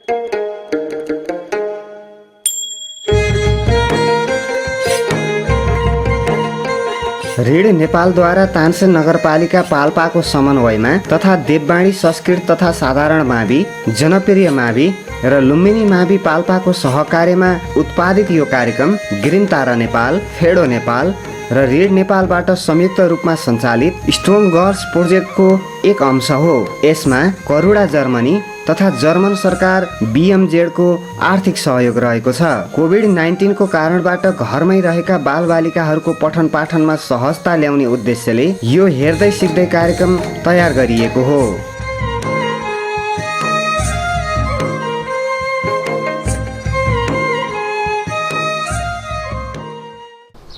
ऋण नेपालद्वारा तानसेन नगरपालिका पाल्पाको समन्वयमा तथा देववाणी संस्कृत तथा साधारण मावि, जनप्रिय मावि र लुम्बिनी मावि पाल्पाको सहकार्यमा उत्पादित यो कार्यक्रम ग्रिन तारा नेपाल, फेडो नेपाल र ऋण नेपालबाट संयुक्त रूपमा सञ्चालित स्ट्रङ गर्ल्स प्रोजेक्टको एक अंश हो। यसमा करुणा जर्मनी तथा जर्मन सरकार BMZ को आर्थिक सहयोग रहेको छ। कोभिड-19 को कारणबाट घरमै रहेका बालबालिकाहरूको पठन पाठनमा सहजता ल्याउने उद्देश्यले यो हेर्दै सिक्दै कार्यक्रम तयार गरिएको हो।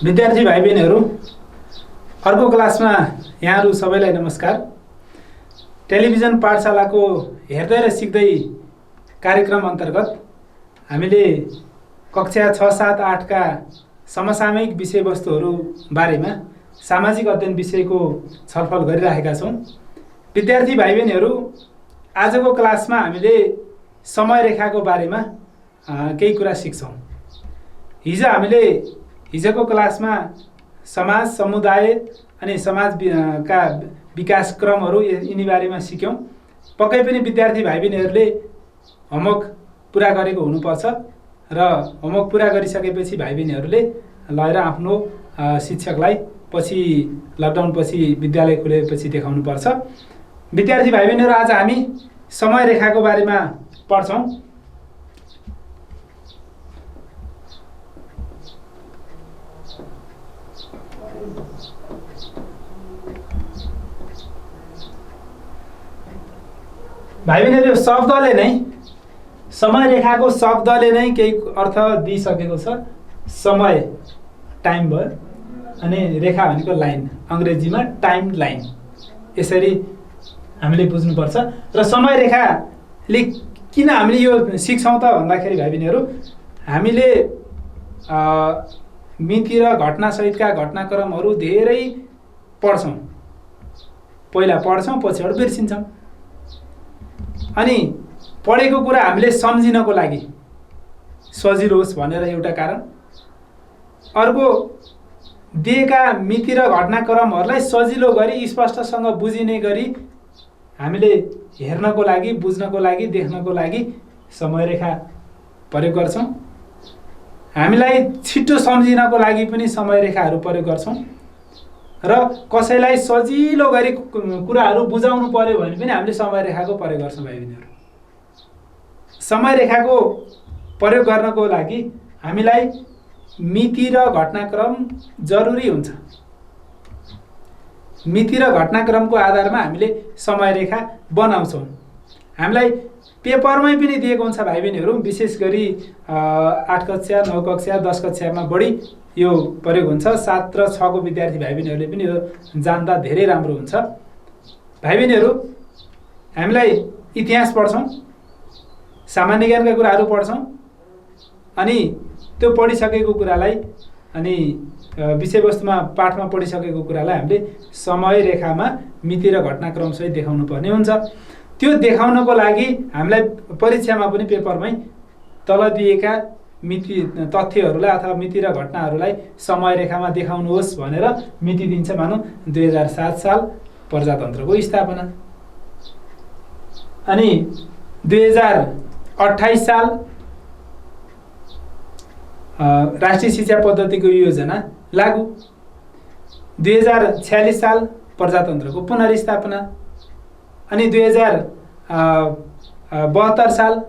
विद्यार्थी भाइ बहिनीहरू, अर्को क्लासमा यहाँहरू सबैलाई नमस्कार। टेलिभिजन पाठशालाको हेर्दै र सिक्दै कार्यक्रम अन्तर्गत हामीले कक्षा 6, 7, 8 का समसामयिक विषयवस्तुहरू बारेमा सामाजिक अध्ययन विषयको छलफल गरिरहेका छौँ। विद्यार्थी भाइ बहिनीहरू, आजको क्लासमा हामीले समय रेखाको बारेमा केही कुरा सिक्छौँ। हिजोको क्लासमा समाज, समुदाय अनि समाज का विकास क्रमहरू यिनी बारेमा सिक्यौँ। पक्कै पनि विद्यार्थी भाइ बहिनीहरूले होमवर्क पुरा गरेको हुनुपर्छ र होमवर्क पुरा गरिसकेपछि भाइ बहिनीहरूले लगेर आफ्नो शिक्षकलाई पछि लकडाउन पछि विद्यालय खुलेपछि देखाउनुपर्छ। विद्यार्थी भाइ बहिनीहरू, आज हामी समय रेखाको बारेमा पढ्छौँ। भाइ बहिनीहरू, शब्दले नै समय रेखाको शब्दले नै केही अर्थ दिइसकेको छ। समय टाइम भयो अनि रेखा भनेको लाइन, अङ्ग्रेजीमा टाइम लाइन। यसरी हामीले बुझ्नुपर्छ। र समय रेखाले किन हामीले यो सिक्छौँ त भन्दाखेरि भाइ बहिनीहरू, हामीले मिति र घटनासहितका घटनाक्रमहरू धेरै पढ्छौँ। पहिला पढ्छौँ, पछिबाट बिर्सिन्छौँ। अनि पढेको कुरा हामीले सम्झिनको लागि सजिलो होस् भनेर एउटा कारण। अर्को, दिएका मिति र घटनाक्रमहरूलाई सजिलो गरी स्पष्टसँग बुझिने गरी हामीले हेर्नको लागि, बुझ्नको लागि, देख्नको लागि समय रेखा प्रयोग गर्छौँ। हामीलाई छिटो सम्झिनको लागि पनि समय रेखाहरू प्रयोग गर्छौँ र कसैलाई सजिलो गरी कुराहरू बुझाउनु पर्यो भने पनि हामीले समय रेखाको प्रयोग गर्छौँ। भाइ बहिनीहरू, समय रेखाको प्रयोग गर्नको लागि हामीलाई मिति र घटनाक्रम जरुरी हुन्छ। मिति र घटनाक्रमको आधारमा हामीले समय रेखा बनाउँछौँ। हामीलाई पेपरमै पनि दिएको हुन्छ भाइ बहिनीहरू, विशेष गरी 8 कक्षा, 9 कक्षा, 10 कक्षामा बढी यो प्रयोग हुन्छ। 7 र 6 को विद्यार्थी भाइ बहिनीहरूले पनि यो जान्दा धेरै राम्रो हुन्छ। भाइ बहिनीहरू, हामीलाई इतिहास पढ्छौँ, सामान्य ज्ञानका कुराहरू पढ्छौँ अनि त्यो पढिसकेको कुरालाई अनि विषयवस्तुमा पाठमा पढिसकेको कुरालाई हामीले समय रेखामा मिति र घटनाक्रम सहित देखाउनु पर्ने हुन्छ। त्यो देखाउनको लागि हामीलाई परीक्षामा पनि पेपरमै तल दिएका मिति तथ्यहरूलाई अथवा मिति र घटनाहरूलाई समय रेखामा देखाउनुहोस् भनेर मिति दिन्छ। मानौँ 2007 साल प्रजातन्त्रको स्थापना, अनि 2028 साल राष्ट्रिय शिक्षा पद्धतिको योजना लागू, 2046 साल प्रजातन्त्रको पुनर्स्थापना, अनि 2072 साल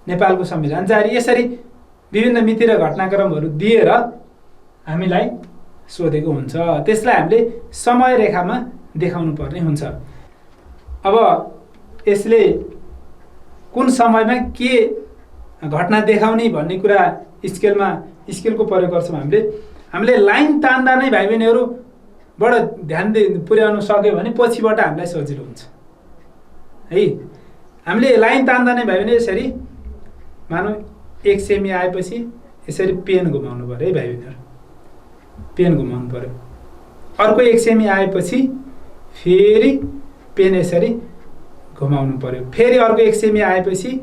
नेपालको संविधान जारी। यसरी विभिन्न मिति र घटनाक्रमहरू दिएर हामीलाई सोधेको हुन्छ। त्यसलाई हामीले समय रेखामा देखाउनु पर्ने हुन्छ। अब यसले कुन समयमा के घटना देखाउने भन्ने कुरा स्केलको प्रयोग गर्छौँ। हामीले लाइन तान्दा नै भाइ बहिनीहरू बडो ध्यान पुर्याउन सक्यो भने पछिबाट हामीलाई सजिलो हुन्छ है। हामीले लाइन तान्दा नै भाइ बहिनी यसरी मानौँ 1 सेमी आएपछि यसरी पेन घुमाउनु पर्यो है भाइ बहिनीहरू, पेन घुमाउनु पर्यो। अर्को 1 सेमी आएपछि फेरि पेन यसरी घुमाउनु पर्यो। फेरि अर्को 1 सेमी आएपछि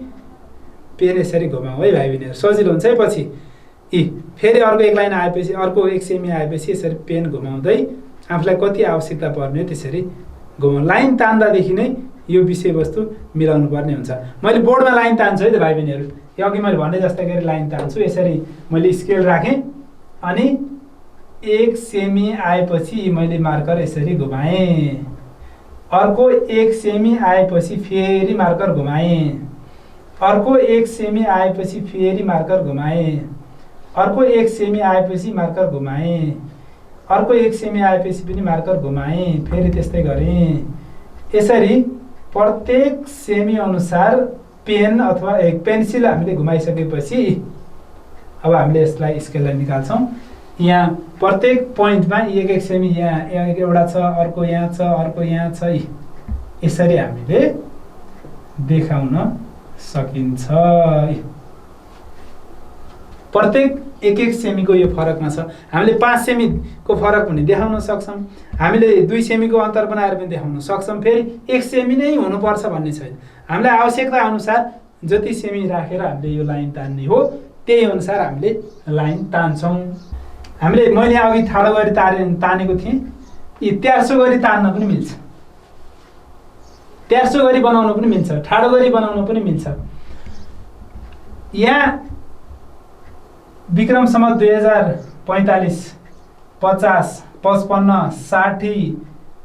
पेन यसरी घुमाउँ है भाइ बहिनीहरू, सजिलो हुन्छ है। पछि फेरि अर्को एक लाइन आएपछि अर्को 1 सेमी आएपछि यसरी पेन घुमाउँदै आफूलाई कति आवश्यकता पर्ने त्यसरी घुमाउँ। लाइन तान्दादेखि नै यो विषयवस्तु मिलाउनु पर्ने हुन्छ। मैले बोर्डमा लाइन तान्छु है त भाइ बहिनीहरू, यो अघि मैले भने जस्तै गरी लाइन तान्छु। यसरी मैले स्केल राखेँ अनि 1 सेमी आएपछि मैले मार्कर यसरी घुमाएँ, अर्को 1 सेमी आएपछि फेरि मार्कर घुमाएँ, अर्को 1 सेमी आएपछि फेरि मार्कर घुमाएँ, अर्को 1 सेमी आएपछि मार्कर घुमाएँ, अर्को 1 सेमी आएपछि पनि मार्कर घुमाएँ, फेरि त्यस्तै गरेँ। यसरी प्रत्येक सेमी अनुसार पेन अथवा एक पेन्सिल हामीले घुमाइसकेपछि अब हामीले यसलाई स्केललाई निकाल्छौँ। यहाँ प्रत्येक पोइन्टमा 1-1 सेमी यहाँ एउटा छ, अर्को यहाँ छ, अर्को यहाँ छ, यसरी हामीले देखाउन सकिन्छ। प्रत्येक 1-1 सेमीको यो फरकमा छ। हामीले 5 सेमीको फरक पनि देखाउन सक्छौँ, हामीले 2 सेमीको अन्तर बनाएर पनि देखाउन सक्छौँ। फेरि 1 सेमी नै हुनुपर्छ भन्ने छैन, हामीलाई आवश्यकता अनुसार जति सेमी राखेर हामीले यो लाइन तान्ने हो त्यही अनुसार हामीले लाइन तान्छौँ। मैले अघि ठाडो गरी तानेको थिएँ, यी 300 गरी तान्न पनि मिल्छ, 300 गरी बनाउन पनि मिल्छ, ठाडो गरी बनाउन पनि मिल्छ। यहाँ विक्रम सम्वत 2045, 50, 55, 60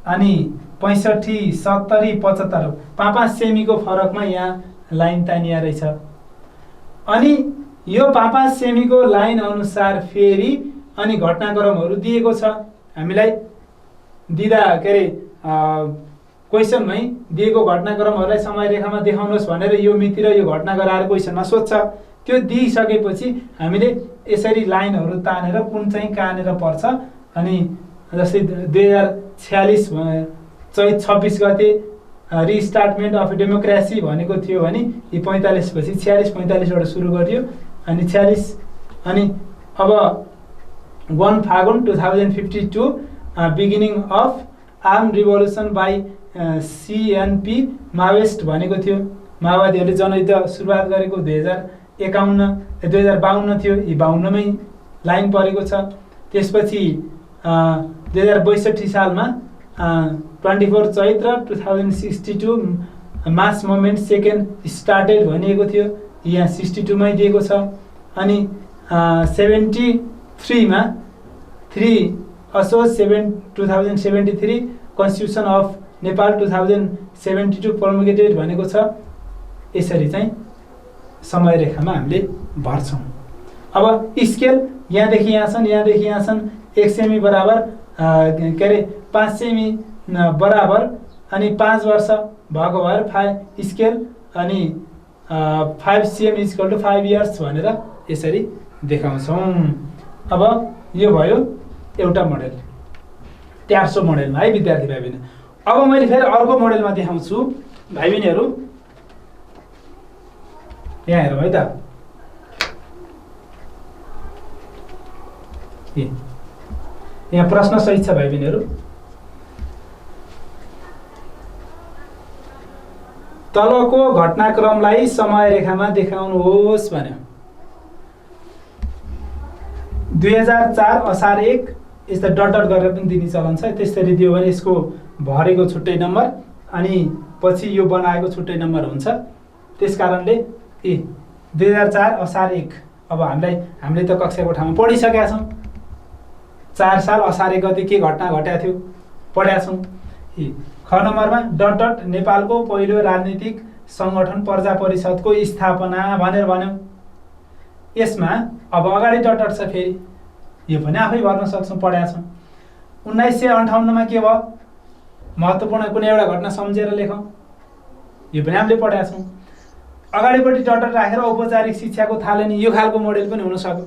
अनि 65, 70, 75 5-5 सेमीको फरकमा यहाँ लाइन तानिया रहेछ। अनि यो 5-5 सेमीको लाइन अनुसार फेरि अनि घटनाक्रमहरू दिएको छ हामीलाई दिँदा के अरे क्वेसनमै दिएको घटनाक्रमहरूलाई समय रेखामा देखाउनुहोस् भनेर यो मिति र यो घटना गराएर क्वेसनमा सोध्छ। त्यो दिइसकेपछि हामीले यसरी लाइनहरू तानेर कुन चाहिँ कहाँनिर पर्छ अनि जस्तै 2046 चैत 26 गते रिस्टार्टमेन्ट अफ डेमोक्रेसी भनेको थियो भने यी 45 पछि 46-45 बाट सुरु गरियो अनि 46 अनि अब 1 फागुन 2052 beginning of arm revolution by CNP Maoist भनेको थियो। माओवादीहरूले जनयुद्ध सुरुवात गरेको 2052 थियो, यी 52 मै लाइन परेको छ। त्यसपछि 2062 सालमा 24 चैत र 2062 मास मुभमेन्ट सेकेन्ड स्टार्टेड भनिएको थियो, यहाँ 62 मै दिएको छ। अनि 73 मा 3 असोज 2073 कन्स्टिट्युसन अफ नेपाल 2072 प्रोमोगेटेड भनेको छ। यसरी चाहिँ समय रेखामा हामीले भर्छौँ। अब स्केल यहाँदेखि यहाँ छन्, यहाँदेखि यहाँ छन्, 1 सेमी बराबर के अरे 5 सेमी बराबर अनि 5 वर्ष भएको भएर 5 स्केल अनि 5 CM इक्वल टु 5 इयर्स भनेर यसरी देखाउँछौँ। अब यो भयो एउटा मोडेल 300 मोडेलमा है विद्यार्थी भाइ बहिनी। अब मैले फेरि अर्को मोडेलमा देखाउँछु भाइ बहिनीहरू, यहाँ हेरौँ है त। यहाँ प्रश्न सहित छ भाइ बहिनीहरू। तलको घटनाक्रमलाई समय रेखामा देखाउनुहोस् भन्यो। 2004 असार 1 यस्ता डट डट गरेर पनि दिने चलन छ। त्यसरी दियो भने यसको भरेको छुट्टै नम्बर अनि पछि यो बनाएको छुट्टै नम्बर हुन्छ। त्यसकारणले 2004 असार 1 अब हामीले त कक्षाको ठाउँमा पढिसकेका छौँ। 4 साल असार 1 गते के घटना घटेको थियो पढेका छौँ। ख नम्बरमा डट डट नेपालको पहिलो राजनीतिक सङ्गठन प्रजा परिषदको स्थापना भनेर भन्यौँ। यसमा अब अगाडि डट डट छ, फेरि यो पनि आफै भर्न सक्छौँ, पढेका छौँ। 1958 मा के भयो, महत्त्वपूर्ण कुनै एउटा घटना सम्झेर लेखौँ, यो पनि हामीले पढेका छौँ। अगाडिपट्टि डट डट राखेर औपचारिक शिक्षाको थालनी यो खालको मोडेल पनि हुन सक्यो।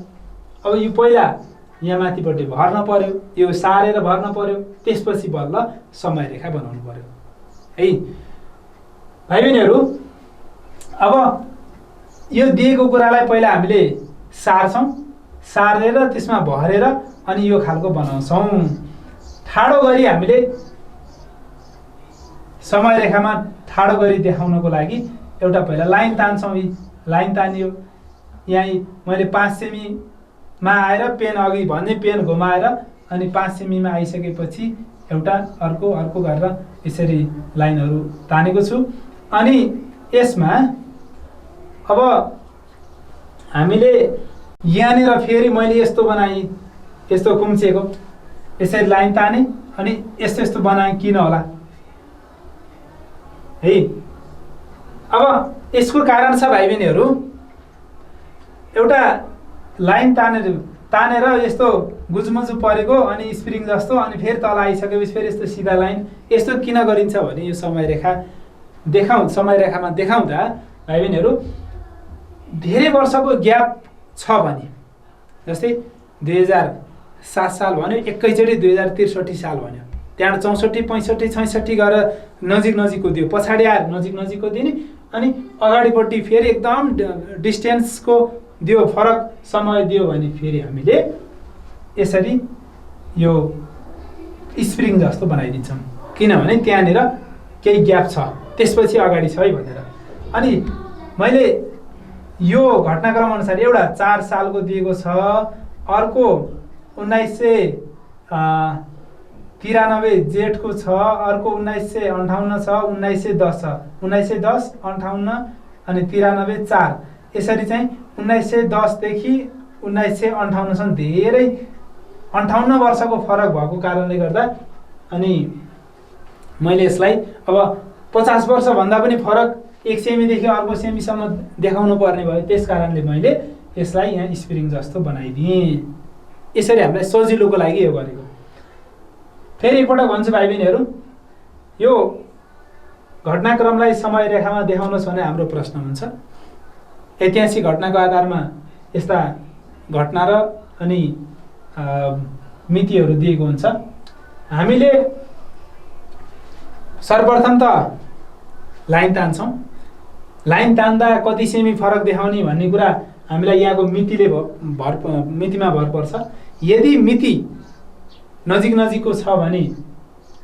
अब यो पहिला यहाँ माथिपट्टि भर्न पर्यो, यो सारेर भर्न पर्यो, त्यसपछि बल्ल समय रेखा बनाउनु पर्यो है भाइ बहिनीहरू। अब यो दिएको कुरालाई पहिला हामीले सार्छौँ, सारेर त्यसमा भरेर अनि यो खालको बनाउँछौँ। ठाडो गरी हामीले समय रेखामा ठाडो गरी देखाउनको लागि एउटा पहिला लाइन तान्छौँ। लाइन तानियो। यहीँ मैले 5 सेमीमा आएर पेन अघि भन्ने पेन घुमाएर अनि 5 सेमीमा आइसकेपछि एउटा अर्को अर्को गरेर यसरी लाइनहरू तानेको छु। अनि यसमा अब हामीले यहाँनिर फेरि मैले यस्तो बनाएँ, यस्तो कुम्चेको यसरी लाइन ताने अनि यस्तो यस्तो बनाएँ किन होला है। अब यसको कारण छ भाइ बहिनीहरू, एउटा लाइन तानेर यस्तो गुजमुजु परेको अनि स्प्रिङ जस्तो अनि फेरि तल आइसकेपछि फेरि यस्तो सिधा लाइन यस्तो किन गरिन्छ भने यो समयरेखामा देखाउँदा भाइ बहिनीहरू धेरै वर्षको ग्याप छ भने, जस्तै 2007 साल भन्यो, एकैचोटि 2063 साल भन्यो, त्यहाँबाट 64, 65, 66 गरेर नजिकको दियो, पछाडि आएर नजिकको दिने अनि अगाडिपट्टि फेरि एकदम डिस्टेन्सको दियो, फरक समय दियो भने फेरि हामीले यसरी यो स्प्रिङ जस्तो बनाइदिन्छौँ, किनभने त्यहाँनिर केही ग्याप छ त्यसपछि अगाडि छ है भनेर। अनि मैले यो घटनाक्रम अनुसार एउटा 4 सालको दिएको छ, अर्को 1993 जेठको छ, अर्को 1958 छ, 1910 छ, 1910, 58 अनि 93 4, यसरी चाहिँ 1910 देखि 1958 सम्म धेरै 58 वर्षको फरक भएको कारणले गर्दा अनि मैले यसलाई अब 50 वर्षभन्दा पनि फरक 1 सेमीदेखि अर्को सेमीसम्म देखाउनु पर्ने भयो, त्यस कारणले मैले यसलाई यहाँ स्प्रिङ जस्तो बनाइदिएँ। यसरी हामीलाई सजिलोको लागि यो गरेको। फेरि एकपटक भन्छु भाइ बहिनीहरू, यो घटनाक्रमलाई समय रेखामा देखाउनुहोस् भने हाम्रो प्रश्न हुन्छ। ऐतिहासिक घटनाको आधारमा यस्ता घटना र अनि मितिहरू दिएको हुन्छ। हामीले सर्वप्रथम त लाइन तान्छौँ। लाइन तान्दा कति सेमी फरक देखाउने भन्ने कुरा हामीलाई यहाँको मितिमा भर पर्छ। यदि मिति नजिकको छ भने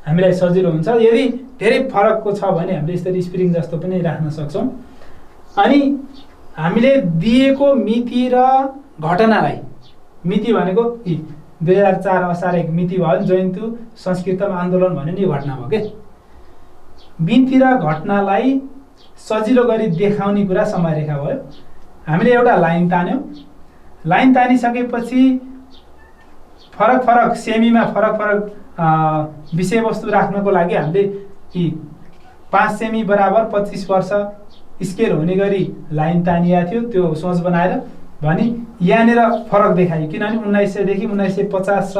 हामीलाई सजिलो हुन्छ, यदि धेरै फरकको छ भने हामीले यसरी स्प्रिङ जस्तो पनि राख्न सक्छौँ। अनि हामीले दिएको मिति र घटनालाई, मिति भनेको 2004 असार 1 मिति भयो, जयन्तु संस्कृतम आन्दोलन भन्ने यो घटना भयो के। मिति र घटनालाई सजिलो गरी देखाउने कुरा समयरेखा भयो। हामीले एउटा लाइन तान्यौँ, लाइन तानिसकेपछि फरक सेमीमा फरक विषयवस्तु राख्नको लागि हामीले 5 सेमी बराबर 25 वर्ष स्केल हुने गरी लाइन तानिएको थियो। त्यो सोच बनाएर भने यहाँनिर फरक देखायो, किनभने 1900 देखि 1950 छ,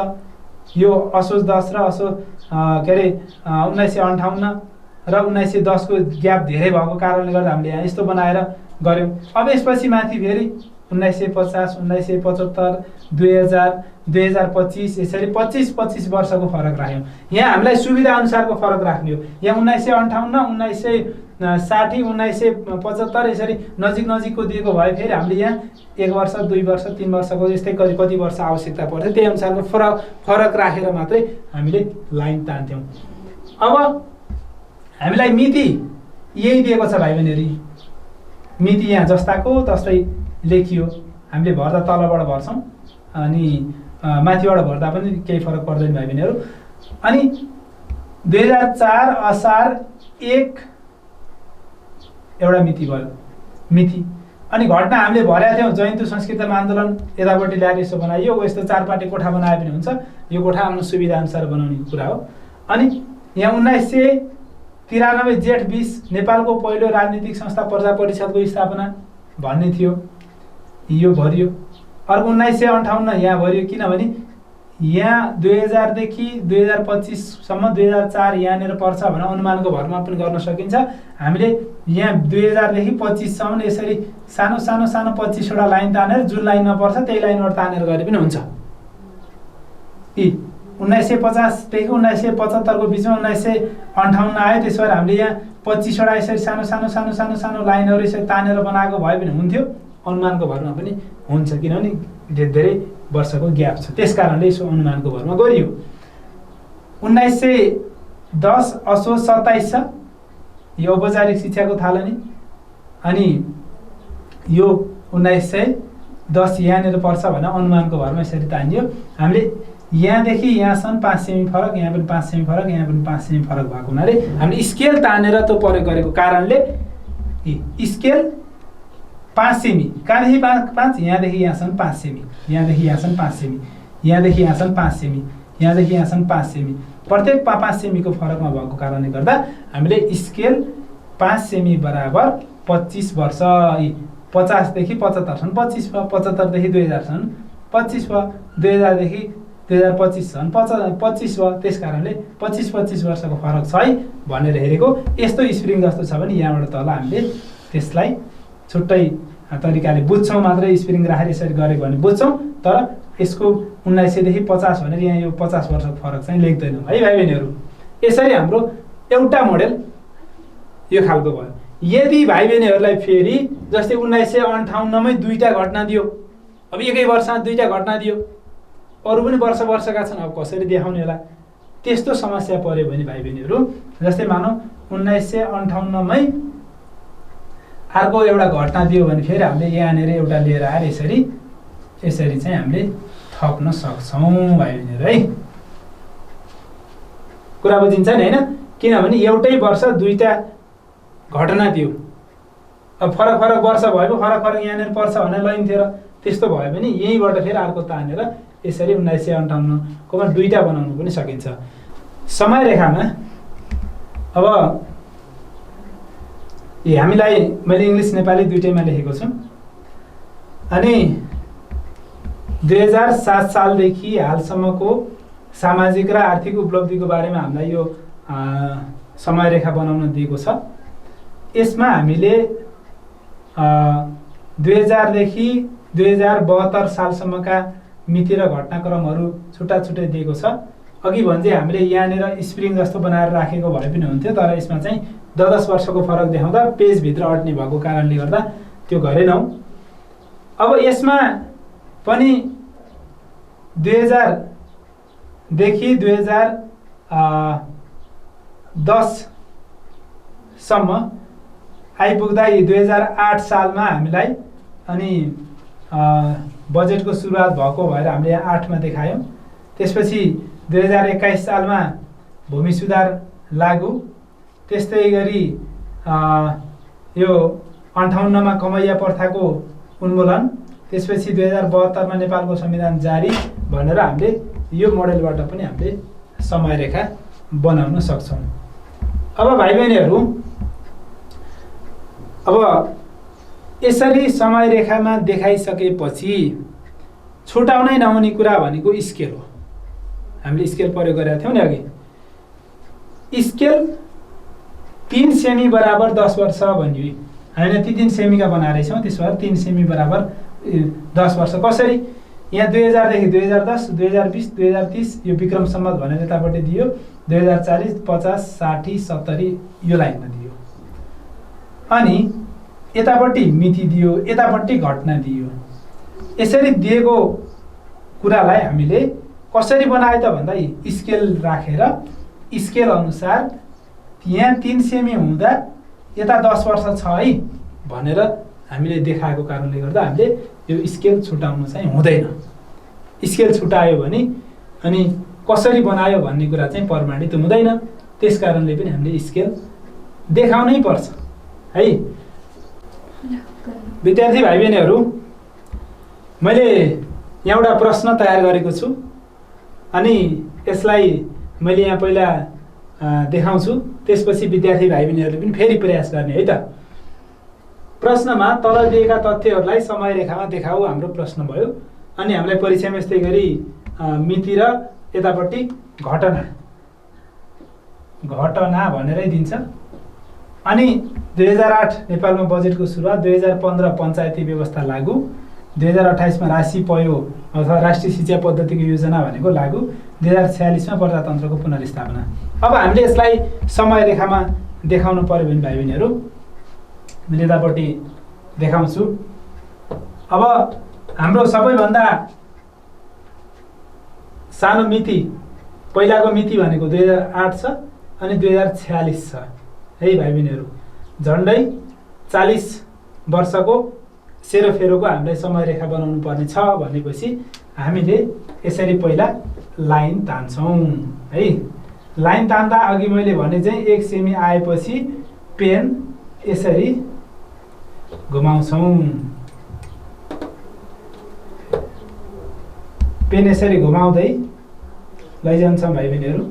यो असोज 10 र 1958 र 1910 को ग्याप धेरै भएको कारणले गर्दा हामीले यहाँ यस्तो बनाएर गऱ्यौँ। अब यसपछि माथि फेरि 1950, 1975, 2000, 2025 यसरी 25 वर्षको फरक राख्यौँ। यहाँ हामीलाई सुविधा अनुसारको फरक राख्ने हो। यहाँ 1958, 1960, 1975 यसरी नजिकको दिएको भए फेरि हामीले यहाँ 1 वर्ष, 2 वर्ष, 3 वर्षको यस्तै कति वर्ष आवश्यकता पर्थ्यो, त्यही अनुसारको फरक राखेर मात्रै हामीले लाइन तान्थ्यौँ। अब हामीलाई मिति यही दिएको छ भाइ बहिनीहरू। मिति यहाँ जस्ताको तस्तै लेखियो। हामीले भर्दा तलबाट भर्छौँ अनि माथिबाट भर्दा पनि केही फरक पर्दैन भाइ बहिनीहरू। अनि 2004 असार 1 एउटा मिति भयो, मिति। अनि घटना हामीले भरेका थियौँ, जयन्तु संस्कृतम आन्दोलन यतापट्टि ल्याएर यसो बनाइयो। यस्तो 4 पाटे कोठा बनाए पनि हुन्छ, यो कोठा आफ्नो सुविधा अनुसार बनाउने कुरा हो। अनि यहाँ 1993 जेठ 20 नेपालको पहिलो राजनीतिक संस्था प्रजा परिषदको स्थापना भन्ने थियो, यो भरियो। अर्को 1958 यहाँ भरियो, किनभने यहाँ 2000 देखि 2025 सम्म 2004 यहाँनिर पर्छ भने अनुमानको भरमा पनि गर्न सकिन्छ। हामीले यहाँ 2000 देखि 25 सम्म यसरी सानो 25 वटा लाइन तानेर जुन लाइनमा पर्छ त्यही लाइनबाट तानेर गरे पनि हुन्छ। 1950 देखि 1975 को बिचमा 1958 आयो, त्यसबाट हामीले यहाँ 25 वटा यसरी सानो लाइनहरू यसरी तानेर बनाएको भए पनि हुन्थ्यो। अनुमानको भरमा पनि हुन्छ, किनभने धेरै वर्षको ग्याप छ, त्यस कारणले यसो अनुमानको भरमा गरियो। 1910 असोज 27 छ, यो औपचारिक शिक्षाको थालनी। अनि यो 1910 यहाँनिर पर्छ भने अनुमानको भरमा यसरी तानियो। हामीले यहाँदेखि यहाँसम्म 5 सेमी फरक, यहाँ पनि 5 सेमी फरक, यहाँ पनि 5 सेमी फरक भएको हुनाले हामीले स्केल तानेर त्यो प्रयोग गरेको कारणले स्केल 5 सेमी, कहाँदेखि 5, यहाँदेखि यहाँसम्म 5 सेमी, यहाँदेखि यहाँसम्म 5 सेमी, यहाँदेखि यहाँसम्म 5 सेमी, यहाँदेखि यहाँसम्म 5 सेमी, प्रत्येक 5 सेमीको फरकमा भएको कारणले गर्दा हामीले स्केल 5 सेमी बराबर 25 वर्ष, 50 देखि 75 सन् 25 भयो, 75 देखि 2000 सन् 25 भयो, 2000 देखि 2025 सन् 25 भयो। त्यस कारणले 25 वर्षको फरक छ है भनेर हेरेको। यस्तो स्प्रिङ जस्तो छ भने यहाँबाट तल हामीले त्यसलाई छुट्टै तरिकाले बुझ्छौँ, मात्रै स्प्रिङ राखेर यसरी गरेको भने बुझ्छौँ, तर यसको 1900 देखि 50 भनेर यहाँ यो 50 वर्षको फरक चाहिँ लेख्दैनौँ है भाइ बहिनीहरू। यसरी हाम्रो एउटा मोडेल यो खालको भयो। यदि भाइ बहिनीहरूलाई फेरि जस्तै 1958 मै दुईटा घटना दियो, अब एकै वर्षमा दुईटा घटना दियो, अरू पनि वर्षका छन्, अब कसरी देखाउने होला? त्यस्तो समस्या पर्यो भने भाइ बहिनीहरू जस्तै मानौँ 1958 मै अर्को एउटा घटना दियो भने फेरि हामीले यहाँनिर एउटा लिएर आएर यसरी चाहिँ हामीले थप्न सक्छौँ भाइ बहिनीहरू है। कुरा बुझिन्छ नि होइन? किनभने एउटै वर्ष दुईटा घटना दियो, अब फरक वर्ष भयो, फरक यहाँनिर पर्छ भनेर लैन्थ्यो र त्यस्तो भयो भने यहीँबाट फेरि अर्को तानेर यसरी 1958 कोमा दुईटा बनाउनु पनि सकिन्छ। समय रेखामा अब हामीलाई मैले इङ्ग्लिस नेपाली दुईटैमा लेखेको छु। अनि 2007 सालदेखि हालसम्मको सामाजिक र आर्थिक उपलब्धिको बारेमा हामीलाई यो समय रेखा बनाउन दिएको छ। यसमा हामीले 2000 देखि 2072 सालसम्मका मिति र घटनाक्रमहरू छुट्टा छुट्टै दिएको छ। अघि भन्दै हामीले यहाँनिर स्प्रिङ जस्तो बनाएर राखेको भए पनि हुन्थ्यो, तर यसमा चाहिँ 10 वर्षको फरक देखाउँदा पेजभित्र अट्ने भएको कारणले गर्दा त्यो गरेनौँ। अब यसमा पनि 2000 देखि 2010 सम्म आइपुग्दा 2008 सालमा हामीलाई अनि बजेटको सुरुवात भएको भएर हामीले 8 मा देखायौँ। त्यसपछि 2021 सालमा भूमि सुधार लागू, त्यस्तै गरी यो 58 मा कमैया प्रथाको उन्मूलन, त्यसपछि 2072 मा नेपालको संविधान जारी भनेर हामीले यो मोडेलबाट पनि हामीले समय रेखा बनाउन सक्छौँ। अब भाइ बहिनीहरू अब यसरी समय रेखामा देखाइसकेपछि छुटाउनै नहुने कुरा भनेको स्केल हो। हामीले स्केल प्रयोग गरेका थियौँ नि अघि। स्केल 3 सेमी बराबर 10 वर्ष भन्यो, हामीले 3 सेमीका बनाएर छौँ, त्यसो भए 3 सेमी बराबर 10 वर्ष। कसरी? यहाँ 2000 देखि 2010, 2020, 2030 यो विक्रम सम्वत भनेर यतापट्टि दियो, 2040, 50, 60, 70 यो लाइनमा दियो, अनि यतापट्टि मिति दियो, यतापट्टि घटना दियो। यसरी दिएको कुरालाई हामीले कसरी बनायो त भन्दा स्केल राखेर स्केल अनुसार यहाँ 3 सेमी हुँदा यता 10 वर्ष छ है भनेर हामीले देखाएको कारणले गर्दा हामीले यो स्केल छुटाउनु चाहिँ हुँदैन। स्केल छुटायो भने अनि कसरी बनायो भन्ने कुरा चाहिँ प्रमाणित हुँदैन। त्यस कारणले पनि हामीले स्केल देखाउनै पर्छ है। विद्यार्थी भाइ बहिनीहरू, मैले यहाँ एउटा प्रश्न तयार गरेको छु अनि यसलाई मैले यहाँ पहिला देखाउँछु, त्यसपछि विद्यार्थी भाइ बहिनीहरूले पनि फेरि प्रयास गर्ने है त। प्रश्नमा तल दिएका तथ्यहरूलाई समय रेखामा देखाऊ हाम्रो प्रश्न भयो। अनि हामीलाई परीक्षामा यस्तै गरी मिति र यतापट्टि घटना भनेरै दिन्छ। अनि 2008 नेपालमा बजेटको सुरुवात, 2015 पञ्चायती व्यवस्था लागू, 2028 मा राशि पयो अथवा राष्ट्रिय शिक्षा पद्धतिको योजना भनेको लागू, 2046 मा प्रजातन्त्रको पुनर्स्थापना। अब हामीले यसलाई समय रेखामा देखाउनु पर्यो भने भाइ बहिनीहरू मैले यतापट्टि देखाउँछु। अब हाम्रो सबैभन्दा सानो मिति, पहिलाको मिति भनेको 2008 छ अनि 2046 छ है भाइ बहिनीहरू। झन्डै 40 वर्षको सेरोफेरोको हामीलाई समयरेखा बनाउनु पर्ने छ भनेपछि हामीले यसरी पहिला लाइन तान्छौँ है। लाइन तान्दा अघि मैले भने चाहिँ 1 सेमी आएपछि पेन यसरी घुमाउँछौँ। पेन यसरी घुमाउँदै लैजान्छौँ भाइ बहिनीहरू।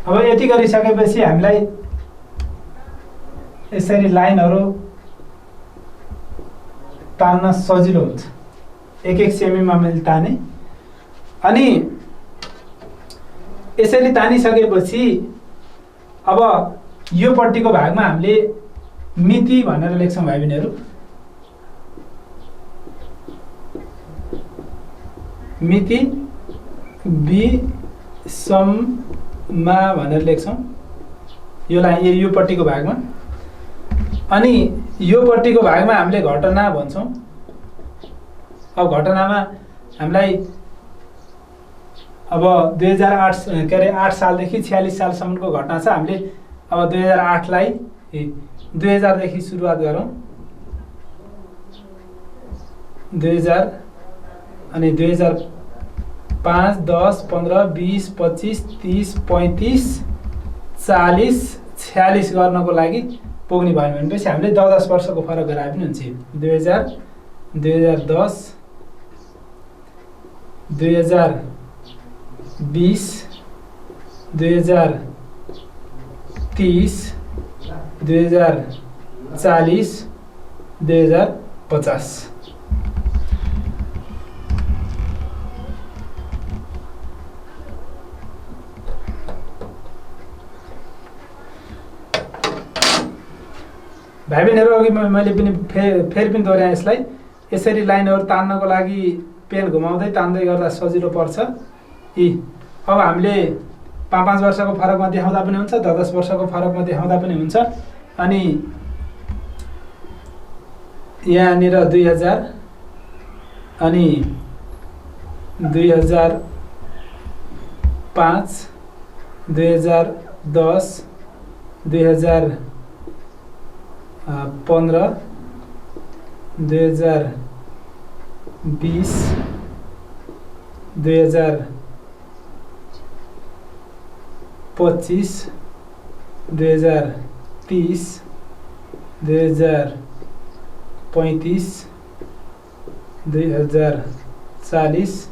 अब यति गरिसकेपछि हामीलाई यसरी लाइनहरू तान्न सजिलो हुन्छ। 1-1 सेमीमा मैले ताने। अनि यसरी तानिसकेपछि अब यो पट्टिको भागमा हामीले मिति भनेर लेख्छौँ भाइ बहिनीहरू। मिति विषममा भनेर लेख्छौँ यो लाइन यो पट्टिको भागमा। अनि यो पट्टिको भागमा हामीले घटना भन्छौँ। अब घटनामा हामीलाई अब 8 सालदेखि 46 सालसम्मको घटना छ। हामीले अब 2008लाई 2000देखि सुरुवात गरौँ। 2000 अनि 2005, 10, 15, 20, 25, 30, 35, 40, 46 गर्नको लागि पुग्ने भयो भनेपछि हामीले 10 वर्षको फरक गराए पनि हुन्छ। 2000, 2010, 2020, 2030, 2040, 2050। भाइ बहिनीहरू अघि मैले पनि फेरि पनि दोहोऱ्याएँ यसलाई। यसरी लाइनहरू तान्नको लागि पेन घुमाउँदै तान्दै गर्दा सजिलो पर्छ। अब हामीले 5-5 वर्षको फरकमा देखाउँदा पनि हुन्छ, 10-10 वर्षको फरकमा देखाउँदा पनि हुन्छ। अनि यहाँनिर 2000 अनि 2005, 2010, 2015, 2020, 2025, 2030, 2035, 2040,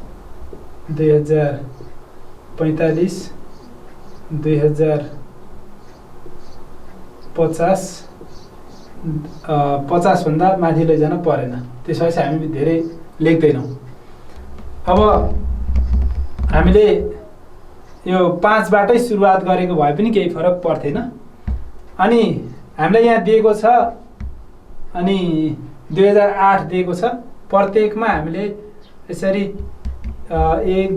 2045, 2050, 50 भन्दा माथि लैजान परेन। त्यसपछि हामी धेरै लेख्दैनौँ। अब हामीले यो 5 बाटै सुरुवात गरेको भए पनि केही फरक पर्दैन। अनि हामीलाई यहाँ दिएको छ अनि 2008 दिएको छ। प्रत्येकमा हामीले यसरी 1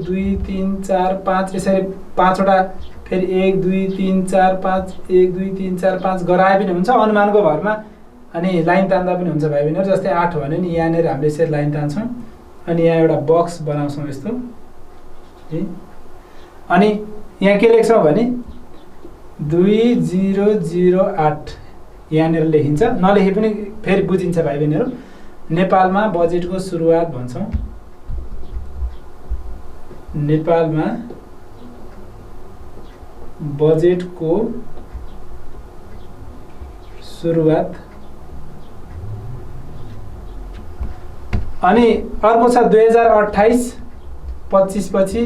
2 3 4 5 यसरी 5 वटा फेरि 1 2 3 4 5 1 2 3 4 5 गराए पनि हुन्छ अनुमानको भरमा। अनि लाइन तान्दा पनि हुन्छ भाइ बहिनीहरू। जस्तै 8 भन्यो नि यहाँनिर हामीले यसरी लाइन तान्छौँ। अनि यहाँ एउटा बक्स बनाउँछौँ यस्तो। अनि यहाँ के लेख्छौँ भने 2008 यहाँनिर लेखिन्छ। नलेखे पनि फेरि बुझिन्छ भाइ बहिनीहरू। नेपालमा बजेटको सुरुवात भन्छौँ। नेपालमा बजेटको सुरुवात। अनि अर्को छ 2028, 25 पछि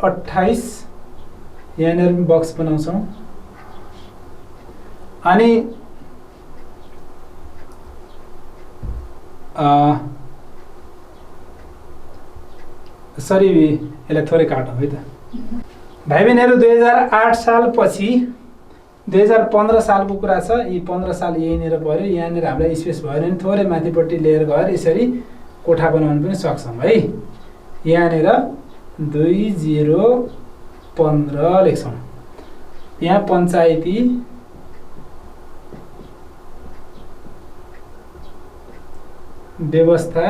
28 यहाँनिर बक्स बनाउँछौँ। अनि सरी यसलाई थोरै काटौँ है त भाइ बहिनीहरू। 2008 सालपछि 2015 सालको कुरा छ। यी 15 साल यहीँनिर पऱ्यो। यहाँनिर हामीलाई स्पेस भयो भने थोरै माथिपट्टि लिएर गएर यसरी कोठा बनाउनु पनि सक्छौँ है। यहाँनिर 2015 लेख्छौँ। यहाँ पञ्चायती व्यवस्था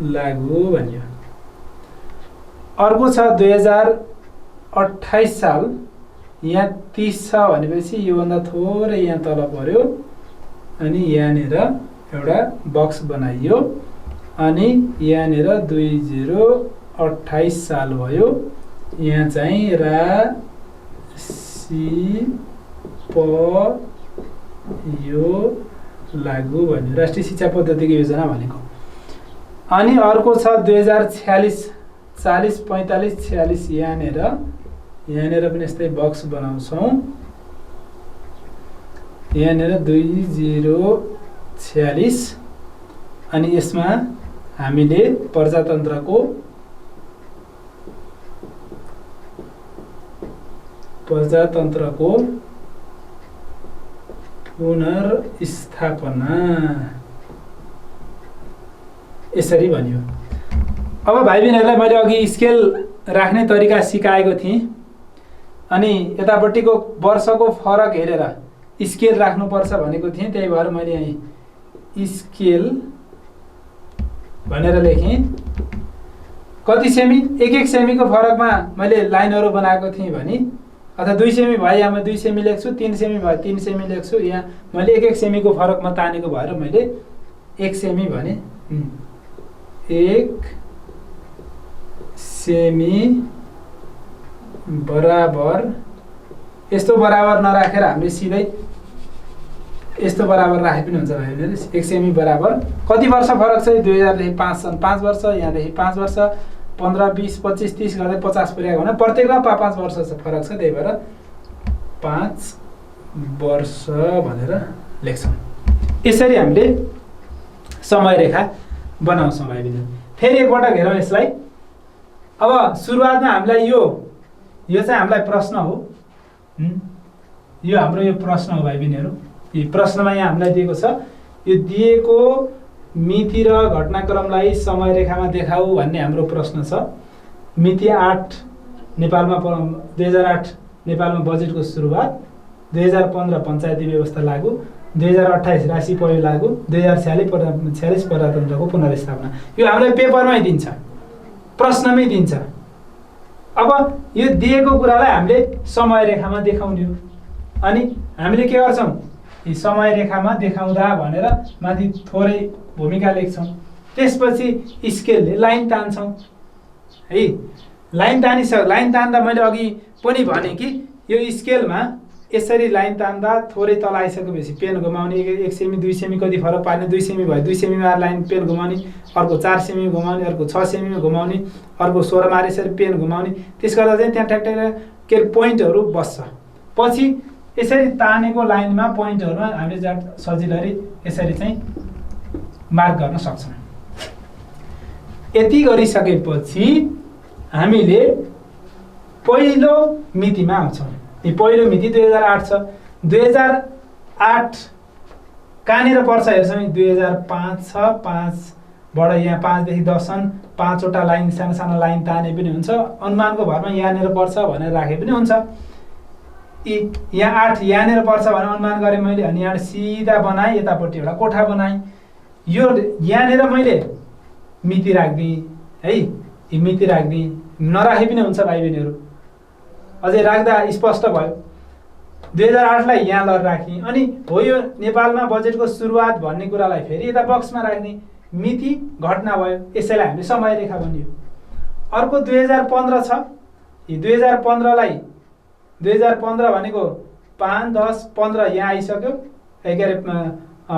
लागू भनियो। अर्को छ 2028 साल, यहाँ 30 छ भनेपछि योभन्दा थोरै यहाँ तल पर्यो अनि यहाँनिर एउटा बक्स बनाइयो अनि यहाँनिर 2028 साल भयो। यहाँ चाहिँ यो लागू भन्यो, राष्ट्रिय शिक्षा पद्धतिको योजना भनेको। अनि अर्को छ 2046 40 45 46 यहाँनिर पनि यस्तै बक्स बनाउँछौँ। यहाँनिर 2046 अनि यसमा हामीले प्रजातन्त्रको पुनर्स्थापना यसरी भनियो। अब भाइ बहिनीहरूलाई मैले अघि स्केल राख्ने तरिका सिकाएको थिएँ अनि यतापट्टिको वर्षको फरक हेरेर स्केल राख्नुपर्छ भनेको थिएँ, त्यही भएर मैले यहाँ स्केल भनेर लेखेँ। कति सेमी? 1-1 सेमीको फरकमा मैले लाइनहरू बनाएको थिएँ भने, अथवा 2 सेमी भयो यहाँ म 2 सेमी लेख्छु, 3 सेमी भयो 3 सेमी लेख्छु। यहाँ मैले 1-1 सेमीको फरकमा तानेको भएर मैले 1 सेमी भने। 1 सेमी बराबर, यस्तो बराबर नराखेर हामीले सिधै यस्तो बराबर राखे पनि हुन्छ भाइ बहिनीहरु। 1 सेमी बराबर कति वर्ष फरक छ? 2000 देखि 5 सन् 5 वर्ष, यहाँदेखि 5 वर्ष, 15 20 25 30 गर्दै 50 पुर्याएको भने प्रत्येकमा 5 वर्ष फरक छ, त्यही भएर 5 वर्ष भनेर लेख्छौँ। यसरी हामीले समय रेखा बनाउँछौँ भाइ बहिनी। फेरि एकपटक हेरौँ यसलाई। अब सुरुवातमा हामीलाई यो चाहिँ हामीलाई प्रश्न हो। यो हाम्रो यो प्रश्न हो भाइ बहिनीहरु। यो प्रश्नमा यहाँ हामीलाई दिएको छ, यो दिएको मिति र घटनाक्रमलाई समय रेखामा देखाऊ भन्ने हाम्रो प्रश्न छ। मिति 8 नेपालमा 2008 नेपालमा बजेटको सुरुवात, 2015 पञ्चायती व्यवस्था लागू, 2028 राशि प्रयोग लागू, 2046 प्रजातन्त्रको पुनर्स्थापना। यो हामीलाई पेपरमै दिन्छ, प्रश्नमै दिन्छ। अब यो दिएको कुरालाई हामीले समय रेखामा देखाउने हो। अनि हामीले के गर्छौँ? यी समय रेखामा देखाउँदा भनेर माथि थोरै भूमिका लेख्छौँ। त्यसपछि स्केलले लाइन तान्छौँ है। लाइन तान्दा मैले अघि पनि भने कि यो स्केलमा यसरी लाइन तान्दा थोरै तल आइसकेपछि पेन घुमाउने, 1 सेमी 2 सेमी कति फरक पार्ने, 2 सेमी भयो 2 सेमीमा लाइन पेन घुमाउने, अर्को 4 सेमी घुमाउने, अर्को 6 सेमीमा घुमाउने, अर्को 16 मा यसरी पेन घुमाउने। त्यस गर्दा चाहिँ त्यहाँ ठ्याक्क के पोइन्टहरू बस्छ। पछि यसरी तानेको लाइनमा पोइन्टहरूमा हामीले सजिलै यसरी चाहिँ मार्क गर्न सक्छौँ। यति गरिसकेपछि हामीले पहिलो मितिमा आउँछौँ। पहिलो मिति 2008 छ। 2008 कहाँनिर पर्छ हेर्छौँ? 2005 छ। 5 बाट यहाँ 5 देखि 10 सन् 5 वटा लाइन, सानो सानो लाइन ताने पनि हुन्छ। अनुमानको भरमा यहाँनिर पर्छ भनेर राखे पनि हुन्छ। यहाँ 8 यहाँनिर पर्छ भने अनुमान गरेँ मैले, अनि यहाँ सिधा बनाएँ, यतापट्टि एउटा कोठा बनाएँ। यो यहाँनिर मैले मिति राख्दिएँ है। यी मिति राख्दिएँ, नराखे पनि हुन्छ भाइ बहिनीहरू, अझै राख्दा स्पष्ट भयो। 2008 लाई यहाँ लर राखेँ। अनि हो यो नेपालमा बजेटको सुरुवात भन्ने कुरालाई फेरि यता बक्समा राख्ने, मिति घटना भयो, यसैलाई हामीले समय रेखा भनियो। अर्को 2015 छ। यी 2015 लाई 2015 भनेको 5 10 15 यहाँ आइसक्यो, के अरे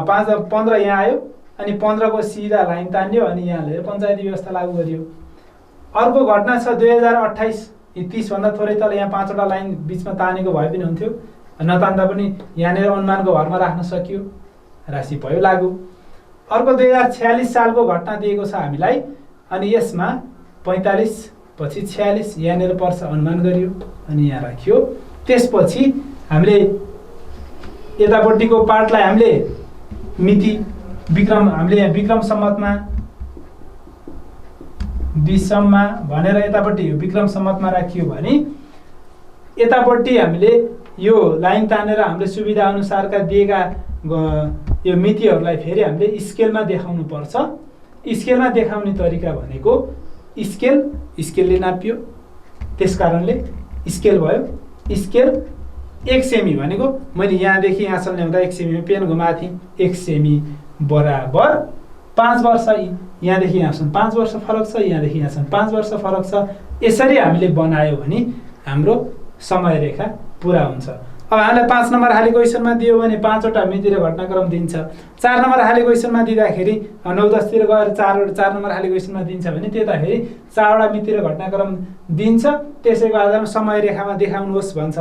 5 15 यहाँ आयो, अनि 15 को सिधा लाइन तान्यो, अनि यहाँ लिएर पञ्चायती व्यवस्था लागू गरियो। अर्को घटना छ 2028। यी 30 भन्दा थोरै तल यहाँ 5 वटा लाइन बिचमा तानेको भए पनि हुन्थ्यो, नतान्दा पनि यहाँनिर अनुमानको भरमा राख्न सकियो, राशि भयो लागू। अर्को 2046 सालको घटना दिएको छ हामीलाई, अनि यसमा 45 पछि 46 यहाँनिर पर्छ अनुमान गरियो, अनि यहाँ राखियो। त्यसपछि हामीले यतापट्टिको पार्टलाई हामीले मिति हामीले यहाँ विक्रम सम्मतमा विषममा भनेर यतापट्टि विक्रम सम्मतमा राखियो भने यतापट्टि हामीले यो लाइन तानेर हामीले सुविधा अनुसारका दिएका यो मितिहरूलाई फेरि हामीले स्केलमा देखाउनु पर्छ। स्केलमा देखाउने तरिका भनेको स्केलले नापियो, त्यस कारणले स्केल भयो। स्केल 1 सेमी भनेको मैले यहाँदेखि यहाँसम्म ल्याउँदा 1 सेमी पेन घुमाएको थिएँ, 1 सेमी बराबर 5 वर्ष। यहाँदेखि यहाँसम्म 5 वर्ष फरक छ, यहाँदेखि यहाँसम्म 5 वर्ष फरक छ। यसरी हामीले बनायो भने हाम्रो समय रेखा पुरा हुन्छ। अब हामीलाई 5 नम्बर हाली क्वेसनमा दियो भने 5 वटा मिति र घटनाक्रम दिन्छ। 4 नम्बर हाली क्वेसनमा दिँदाखेरि 9 10 तिर गएर 4 नम्बर हाली क्वेसनमा दिन्छ भने त्यताखेरि 4 वटा मिति र घटनाक्रम दिन्छ। त्यसैको आधारमा समय रेखामा देखाउनुहोस् भन्छ।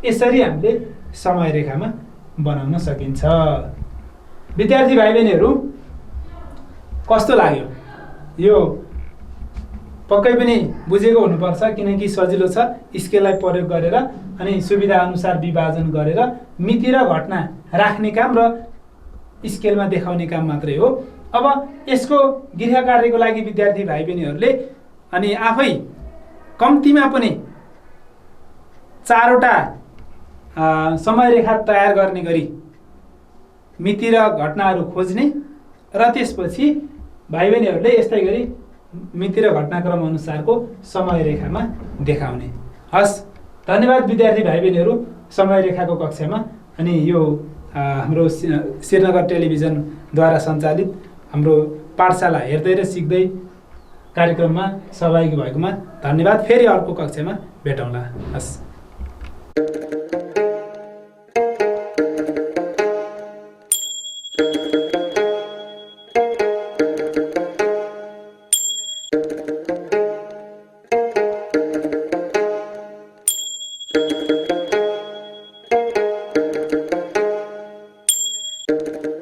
यसरी हामीले समय रेखामा बनाउन सकिन्छ। विद्यार्थी भाइ बहिनीहरू कस्तो लाग्यो? यो पक्कै पनि बुझेको हुनुपर्छ, किनकि सजिलो छ। स्केललाई प्रयोग गरेर अनि सुविधा अनुसार विभाजन गरेर मिति र घटना राख्ने काम र स्केलमा देखाउने काम मात्रै हो। अब यसको गृह कार्यको लागि विद्यार्थी भाइ बहिनीहरूले अनि आफै कम्तीमा पनि 4 वटा समय रेखा तयार गर्ने गरी मिति र घटनाहरू खोज्ने र त्यसपछि भाइ बहिनीहरूले यस्तै गरी मिति र घटनाक्रम अनुसारको समय रेखामा देखाउने। हस्, धन्यवाद विद्यार्थी भाइ बहिनीहरू। समय रेखाको कक्षामा अनि यो हाम्रो श्रीनगर टेलिभिजनद्वारा सञ्चालित हाम्रो पाठशाला हेर्दै र सिक्दै कार्यक्रममा सहभागी भएकोमा धन्यवाद। फेरि अर्को कक्षामा भेटौँला। हस्। Thank you.